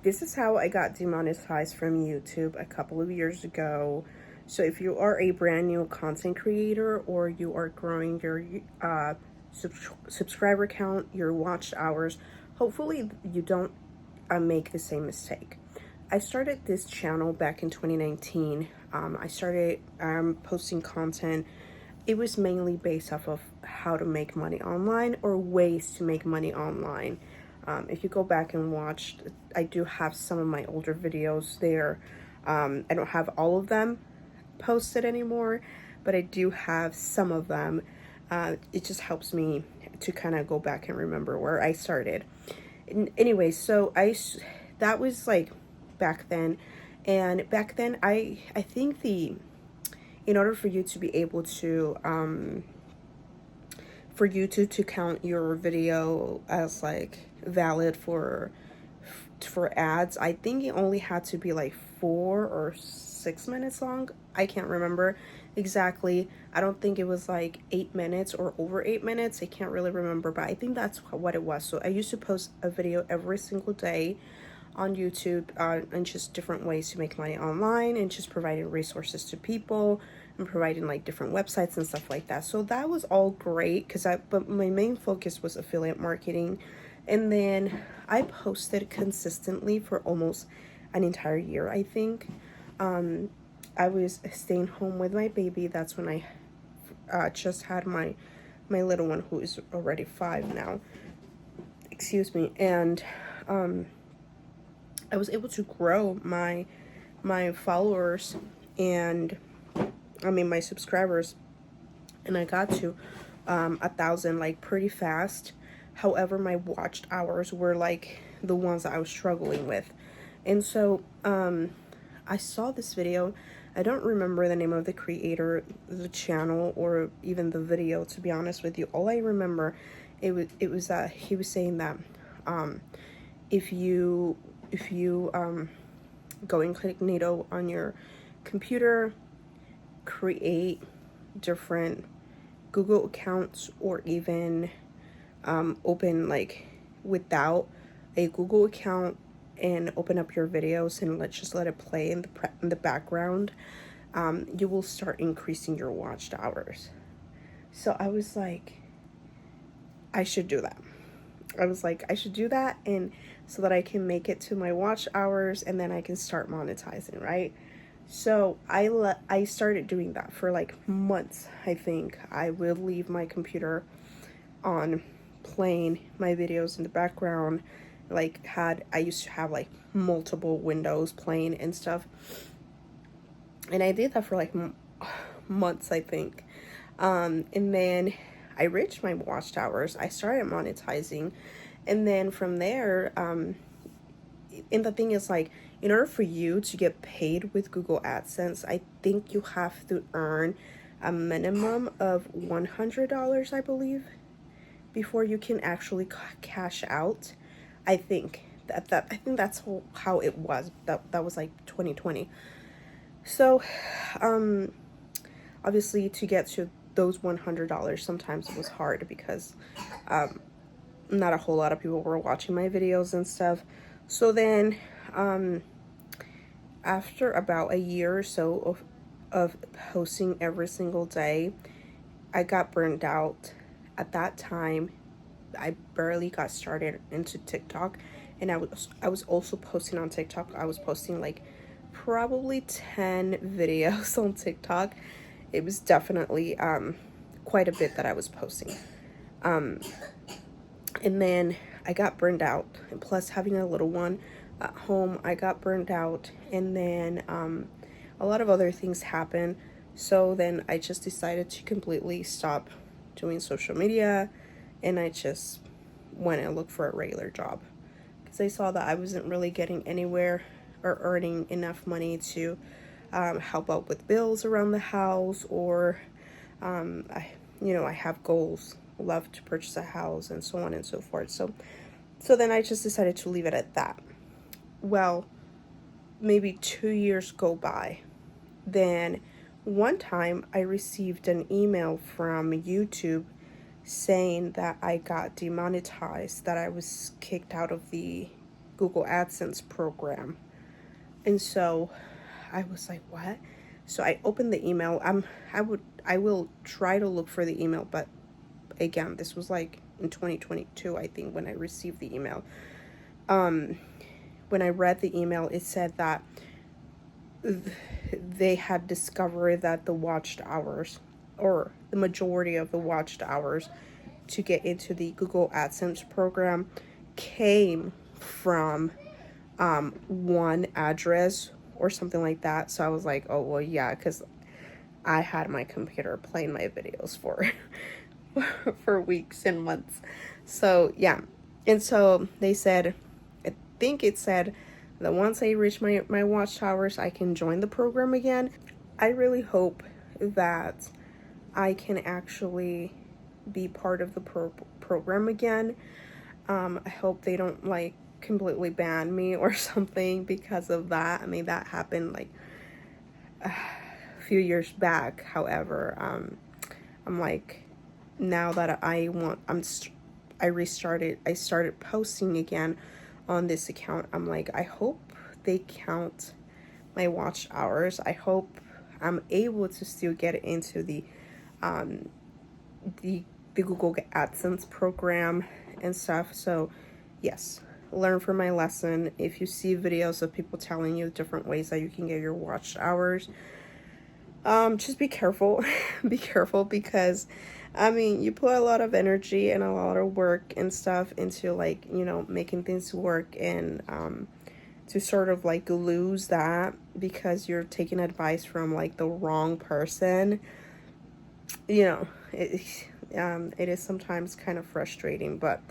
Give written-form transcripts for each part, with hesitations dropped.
This is how I got demonetized from YouTube a couple of years ago. So if you are a brand new content creator, or you are growing your subscriber count, your watch hours, hopefully you don't make the same mistake. I started this channel back in 2019. I started posting content. It was mainly based off of how to make money online, or ways to make money online. If you go back and watch, I do have some of my older videos there. I don't have all of them posted anymore, but I do have some of them. It just helps me to kind of go back and remember where I started. Anyway, so that was like back then. And back then, I think in order for you to be able to for YouTube to count your video as like valid for ads, I think it only had to be like 4 or 6 minutes long. I can't remember exactly. I don't think it was like 8 minutes or over 8 minutes. I can't really remember, but I think that's what it was. So I used to post a video every single day on YouTube, and just different ways to make money online, and just providing resources to people, and providing like different websites and stuff like that. So that was all great, but my main focus was affiliate marketing. And then I posted consistently for almost an entire year, I think. I was staying home with my baby. That's when I just had my little one, who is already 5 now. Excuse me. And I was able to grow my followers, and I mean my subscribers, and I got to 1,000 like pretty fast. However, my watched hours were like the ones that I was struggling with. And so I saw this video. I don't remember the name of the creator, the channel, or even the video, to be honest with you. All I remember, it was that he was saying that if you go incognito on your computer, create different Google accounts, or even open like without a Google account, and open up your videos and just let it play in the background, you will start increasing your watched hours. So I was like, I should do that. I should do that, and so that I can make it to my watch hours, and then I can start monetizing, right? So I started doing that for like months. I think I would leave my computer on, playing my videos in the background. I used to have like multiple windows playing and stuff, and I did that for like months, I think. And then I reached my watch hours. I started monetizing, and then from there, and the thing is, like, in order for you to get paid with Google AdSense, I think you have to earn a minimum of $100, I believe, before you can actually cash out. I think I think that's how it was. That was like 2020. So obviously, to get to those $100, sometimes it was hard, because not a whole lot of people were watching my videos and stuff. So then after about a year or so of posting every single day, I got burned out. At that time, I barely got started into TikTok, and I was also posting on TikTok. I was posting like probably 10 videos on TikTok. It was definitely quite a bit that I was posting. And then I got burned out, and plus having a little one at home, I got burned out, and then a lot of other things happened. So then I just decided to completely stop doing social media, and I just went and looked for a regular job, because I saw that I wasn't really getting anywhere or earning enough money to help out with bills around the house, or I have goals, love to purchase a house, and so on and so forth. So then I just decided to leave it at that. Well, maybe 2 years go by. Then one time I received an email from YouTube saying that I got demonetized, that I was kicked out of the Google AdSense program. And so I was like, what? So I opened the email. I will try to look for the email, but again, this was like in 2022, I think, when I received the email. When I read the email, it said that they had discovered that the watched hours, or the majority of the watched hours to get into the Google AdSense program, came from one address or something like that. So I was like, oh, well, yeah, because I had my computer playing my videos for for weeks and months. So yeah. And so they said, I think it said that once I reach my watchtowers, I can join the program again. I really hope that I can actually be part of the program again. I hope they don't like completely ban me or something because of that. I mean, that happened like a few years back. However, I'm like, now that I started posting again on this account. I'm like, I hope they count my watch hours. I hope I'm able to still get into the Google AdSense program and stuff. So yes, learn from my lesson. If you see videos of people telling you different ways that you can get your watch hours, just be careful. Be careful, because I mean, you put a lot of energy and a lot of work and stuff into, like, you know, making things work, and to sort of like lose that because you're taking advice from like the wrong person, you know, it is sometimes kind of frustrating, but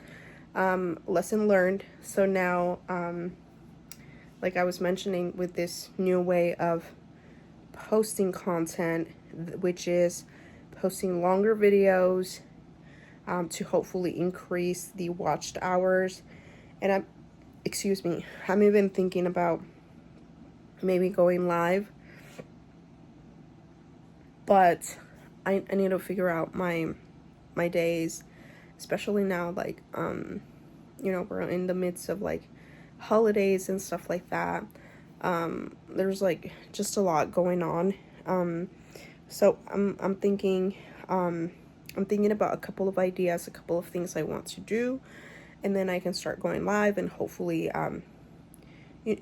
lesson learned. So now, like I was mentioning, with this new way of posting content, which is posting longer videos to hopefully increase the watched hours. And I'm even thinking about maybe going live, but I need to figure out my days, especially now, like, you know, we're in the midst of like holidays and stuff like that. There's like just a lot going on. So I'm thinking about a couple of ideas, a couple of things I want to do, and then I can start going live and hopefully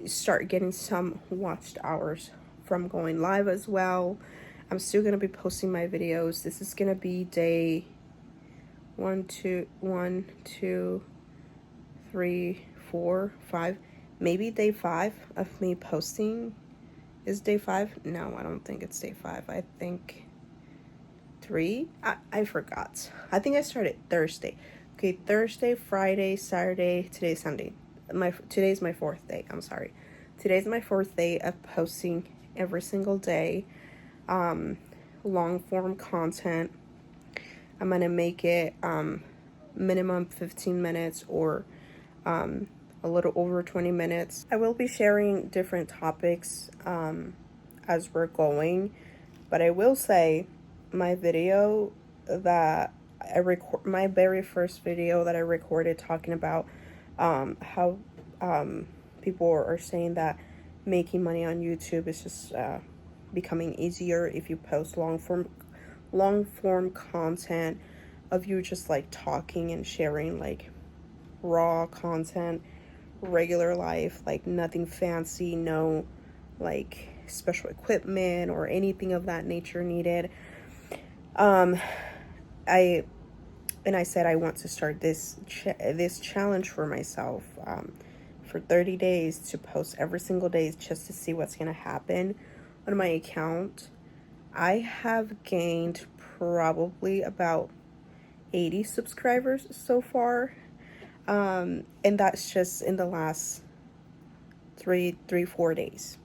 start getting some watched hours from going live as well. I'm still gonna be posting my videos. This is gonna be day 1, 2, 3, 4, 5, maybe day 5 of me posting. Is day 5? No, I don't think it's day 5. I think 3. I forgot. I think I started Thursday. Okay, Thursday, Friday, Saturday, today's Sunday. Today's my 4th day. I'm sorry. Today's my 4th day of posting every single day. Long form content. I'm gonna make it minimum 15 minutes or a little over 20 minutes. I will be sharing different topics as we're going, but I will say my video that I record, my very first video that I recorded talking about how people are saying that making money on YouTube is just becoming easier if you post long form content of you just like talking and sharing like raw content, regular life, like nothing fancy, no like special equipment or anything of that nature needed. I said I want to start this challenge for myself for 30 days to post every single day just to see what's gonna happen on my account. I have gained probably about 80 subscribers so far, and that's just in the last 4 days.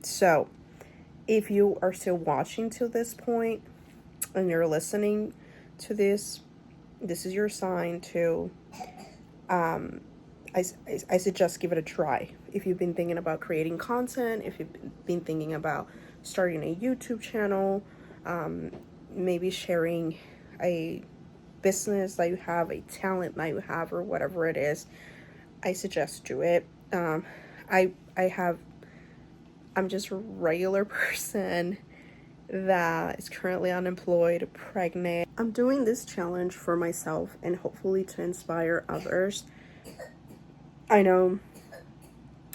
So if you are still watching to this point and you're listening to this is your sign to I suggest give it a try. If you've been thinking about creating content, if you've been thinking about starting a YouTube channel, maybe sharing a business that you have, a talent that you have, or whatever it is, I suggest do it. Um, I'm just a regular person that is currently unemployed, pregnant. I'm doing this challenge for myself and hopefully to inspire others. I know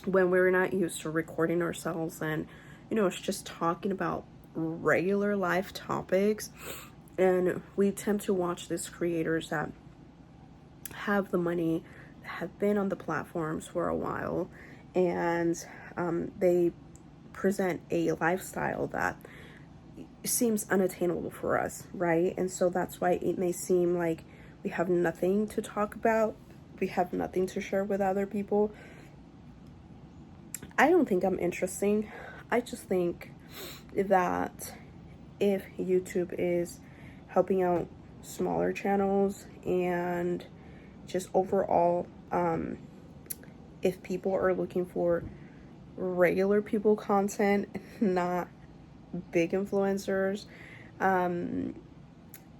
when we're not used to recording ourselves and, it's just talking about regular life topics, and we tend to watch these creators that have the money, have been on the platforms for a while, and they present a lifestyle that seems unattainable for us, right? And so that's why it may seem like we have nothing to talk about, we have nothing to share with other people. I don't think I'm interesting. I just think that if YouTube is helping out smaller channels and just overall, if people are looking for regular people content, not big influencers, and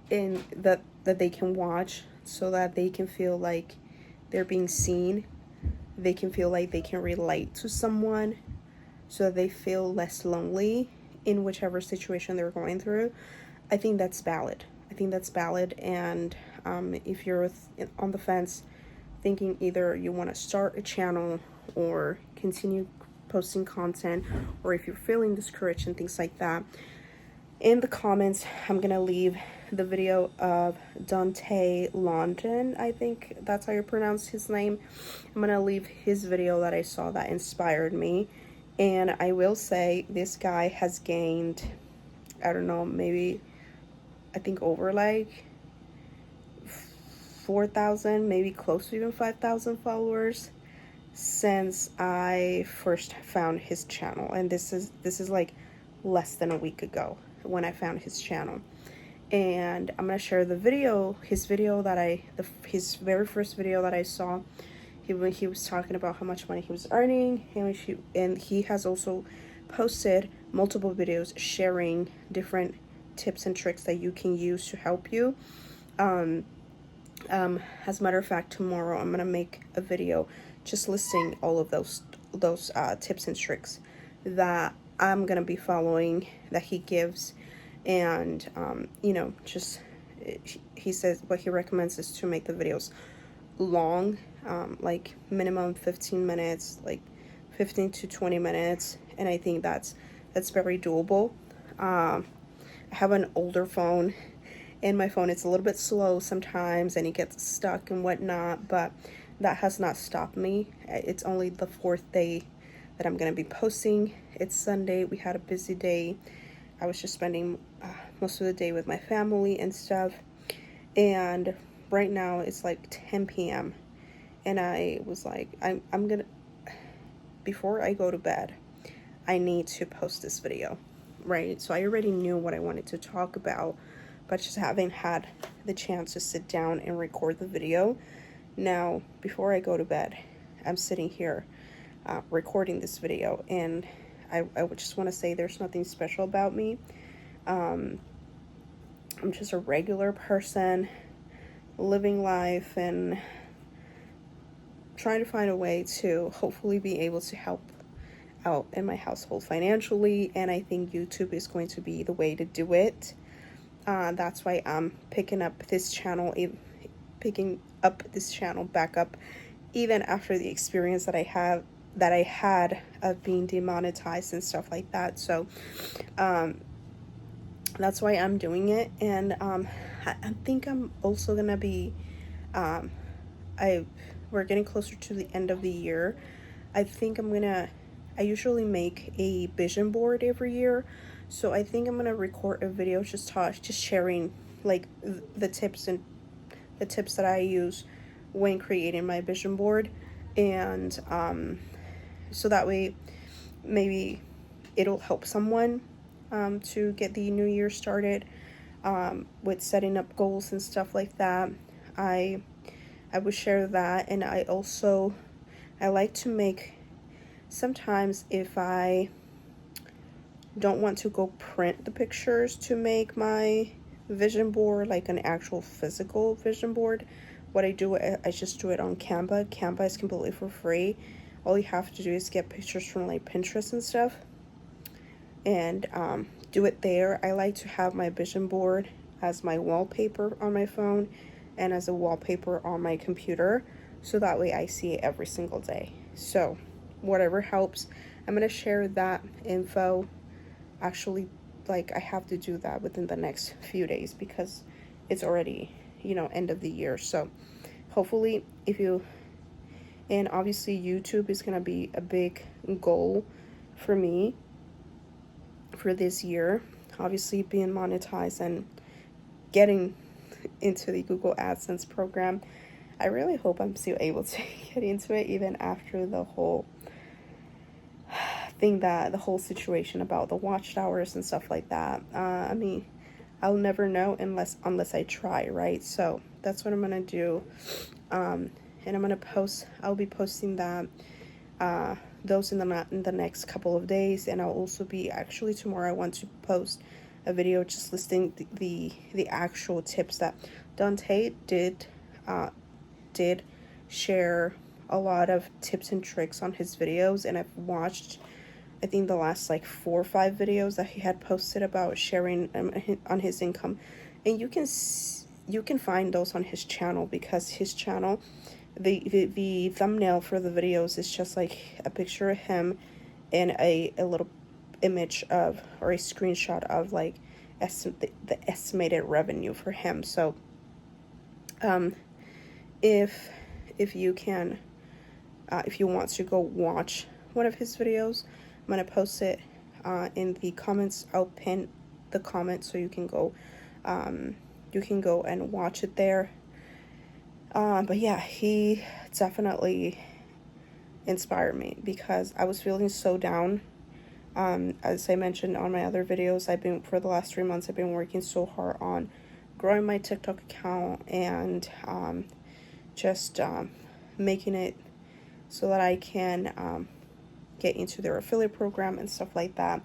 that they can watch so that they can feel like they're being seen, they can feel like they can relate to someone, so that they feel less lonely in whichever situation they're going through. I think that's valid. And if you're on the fence, thinking either you want to start a channel or continue posting content, or if you're feeling discouraged and things like that, in the comments I'm gonna leave the video of Dante London, I think that's how you pronounce his name. I'm gonna leave his video that I saw that inspired me, and I will say this guy has gained, I don't know, maybe I think over like 4,000, maybe close to even 5,000 followers since I first found his channel. And this is like less than a week ago when I found his channel. And I'm gonna share the video, his video that his very first video that I saw. He was talking about how much money he was earning, and he has also posted multiple videos sharing different tips and tricks that you can use to help you. As a matter of fact, tomorrow I'm gonna make a video just listing all of those tips and tricks that I'm gonna be following, that he gives. And just he says what he recommends is to make the videos long, like minimum 15 minutes, like 15 to 20 minutes, and I think that's very doable. I have an older phone, and my phone is a little bit slow sometimes and it gets stuck and whatnot, but that has not stopped me. It's only the 4th day that I'm gonna be posting. It's Sunday. We had a busy day. I was just spending most of the day with my family and stuff, and right now it's like 10 p.m. and I was like, I'm gonna, before I go to bed, I need to post this video, right? So I already knew what I wanted to talk about, but just haven't had the chance to sit down and record the video. Now, before I go to bed, I'm sitting here recording this video, and I would just want to say there's nothing special about me. I'm just a regular person living life and trying to find a way to hopefully be able to help out in my household financially, and I think YouTube is going to be the way to do it. That's why I'm picking up this channel back up, even after the experience that I had of being demonetized and stuff like that. So that's why I'm doing it. And I think I'm also gonna be we're getting closer to the end of the year. I usually make a vision board every year, so I think I'm gonna record a video just sharing like the tips that I use when creating my vision board, and so that way maybe it'll help someone to get the new year started with setting up goals and stuff like that. I would share that. And I like to make, sometimes if I don't want to go print the pictures to make my vision board, like an actual physical vision board, what I do, I just do it on Canva. Canva is completely for free. all you have to do is get pictures from like Pinterest and stuff, and do it there. I like to have my vision board as my wallpaper on my phone and as a wallpaper on my computer, so that way I see it every single day. So whatever helps. I'm gonna share that info. Actually, like, I have to do that within the next few days because it's already, end of the year. So hopefully, and obviously YouTube is gonna be a big goal for me for this year. Obviously, being monetized and getting into the Google AdSense program. I really hope I'm still able to get into it even after the whole the whole situation about the watchtowers and stuff like that. I mean, I'll never know unless I try, right? So that's what I'm gonna do. And I'm gonna I'll be posting that those in the next couple of days, and I'll also be, actually tomorrow I want to post a video just listing the actual tips that Dante did share a lot of tips and tricks on his videos, and I've watched, I think, the last like 4 or 5 videos that he had posted about sharing on his income, and you can find those on his channel, because his channel, the thumbnail for the videos is just like a picture of him and a little image of, or a screenshot of, like the estimated revenue for him. So if you can, if you want to go watch one of his videos, I'm gonna post it in the comments. I'll pin the comment so you can go and watch it there. But yeah, he definitely inspired me because I was feeling so down. As I mentioned on my other videos, for the last 3 months, I've been working so hard on growing my TikTok account and just making it so that I can get into their affiliate program and stuff like that.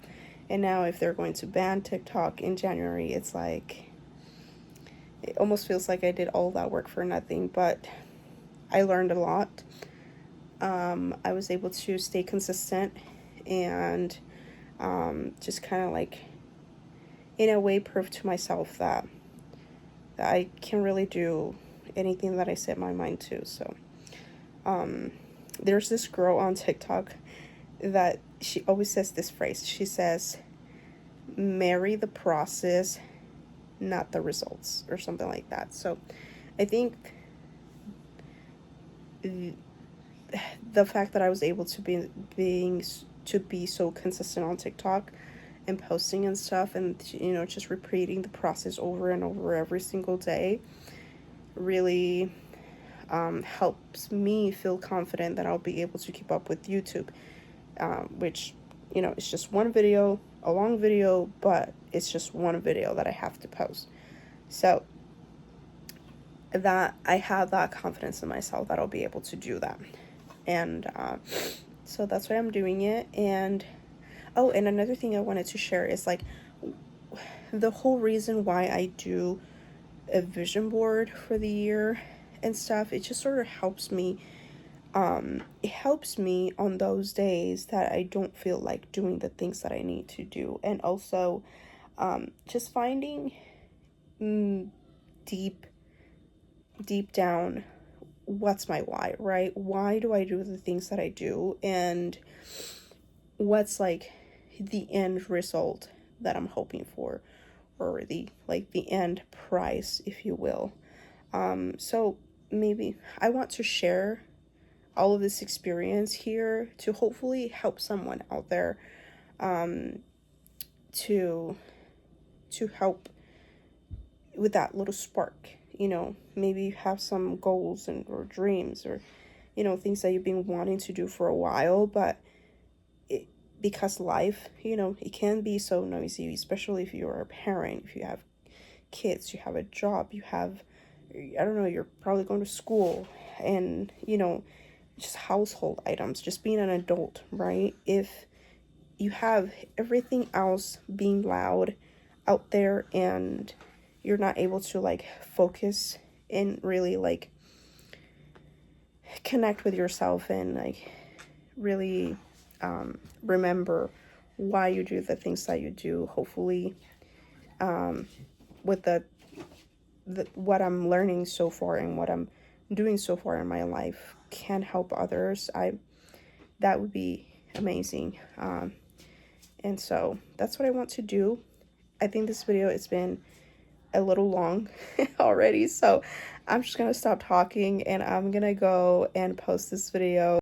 And now if they're going to ban TikTok in January, it's like, it almost feels like I did all that work for nothing, but I learned a lot. I was able to stay consistent and just kind of like, in a way, prove to myself that I can really do anything that I set my mind to. So there's this girl on TikTok that she always says this phrase. She says, marry the process, not the results, or something like that. So I think the fact that I was able to be so consistent on TikTok and posting and stuff, and just repeating the process over and over every single day, really helps me feel confident that I'll be able to keep up with YouTube, which it's just one video, a long video, but it's just one video that I have to post. So that I have that confidence in myself that I'll be able to do that. And so that's why I'm doing it. And and another thing I wanted to share is, like, the whole reason why I do a vision board for the year and stuff, it just sort of helps me. It helps me on those days that I don't feel like doing the things that I need to do. And also just finding deep down, what's my why, right? Why do I do the things that I do, and what's like the end result that I'm hoping for, or the end price, if you will. So maybe I want to share all of this experience here to hopefully help someone out there, to help with that little spark. Maybe you have some goals or dreams, or things that you've been wanting to do for a while, but because life, it can be so noisy, especially if you're a parent, if you have kids, you have a job, you have, I don't know, you're probably going to school, and just household items, just being an adult, right? If you have everything else being loud out there and you're not able to like focus and really like connect with yourself and like really remember why you do the things that you do. Hopefully, with what I'm learning so far and what I'm doing so far in my life can help others. That would be amazing. And so that's what I want to do. I think this video has been a little long already, so I'm just gonna stop talking and I'm gonna go and post this video.